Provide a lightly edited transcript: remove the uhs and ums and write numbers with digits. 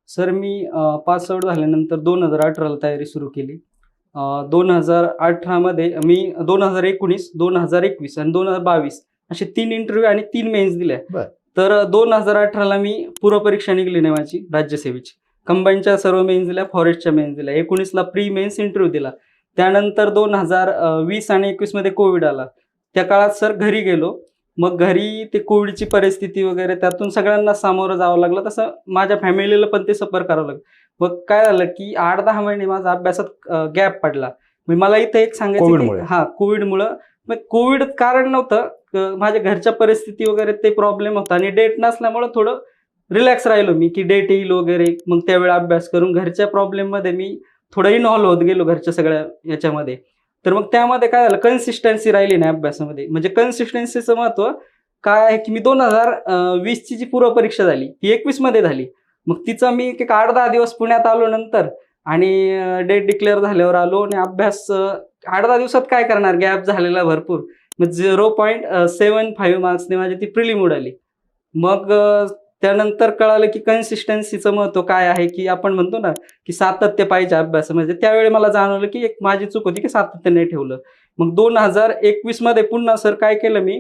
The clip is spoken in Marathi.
सर मी पास आउट झाल्यानंतर 2018ला तयारी सुरू केली. 2018मध्ये मी 2019, 2021 आणि 2022 असे 3 इंटरव्ह्यू आणि 3 मेन्स दिल्या. बरं. तर 2018ला मी पूर्वपरीक्षा निघली नाही माझी राज्यसेवेची. कंबाईनच्या सर्व मेन्स दिल्या, फॉरेस्टच्या मेन्स दिल्या. 19ला प्री मेन्स इंटरव्ह्यू दिला. त्यानंतर 2020 आणि 21मध्ये कोविड आला. त्या काळात सर घरी गेलो. मग घरी ते कोविडची परिस्थिती वगैरे त्यातून सगळ्यांना सामोरं जावं लागलं. तसं माझ्या फॅमिलीला पण ते सफर करावं लागलं. मग काय झालं, की 8-10 महिने माझा अभ्यासात गॅप पडला. मग मला इथं एक सांगायचं कोविडमुळे. की कोविडमुळं. मग कोविड कारण नव्हतं. माझ्या घरच्या परिस्थिती वगैरे ते प्रॉब्लेम होता आणि डेट नसल्यामुळं थोडं रिलॅक्स राहिलो मी, की डेट येईल वगैरे. मग त्यावेळी अभ्यास करून घरच्या प्रॉब्लेममध्ये मी थोडं इन्व्हॉल्व होत गेलो घरच्या सगळ्या याच्यामध्ये. तर मग त्यामध्ये काय झालं, कन्सिस्टन्सी राहिली नाही अभ्यासामध्ये. म्हणजे कन्सिस्टन्सीचं महत्त्व काय आहे, की मी 2020ची जी पूर्वपरीक्षा झाली ती 21मध्ये झाली. मग तिचा मी एक 8-10 दिवस पुण्यात आलो नंतर आणि डेट डिक्लेअर झाल्यावर आलो आणि अभ्यास 8-10 दिवसात काय करणार, गॅप झालेला भरपूर. मग 0.75 मार्क्सने माझी ती प्रिलिम उडाली. मग त्यानंतर कळालं की कन्सिस्टन्सीचं महत्त्व काय आहे, की आपण म्हणतो ना, की सातत्य पाहिजे अभ्यासामध्ये. त्यावेळी मला जाणवलं की एक माझी चूक होती, की सातत्य नाही ठेवलं. मग 2021मध्ये पुन्हा सर काय केलं मी,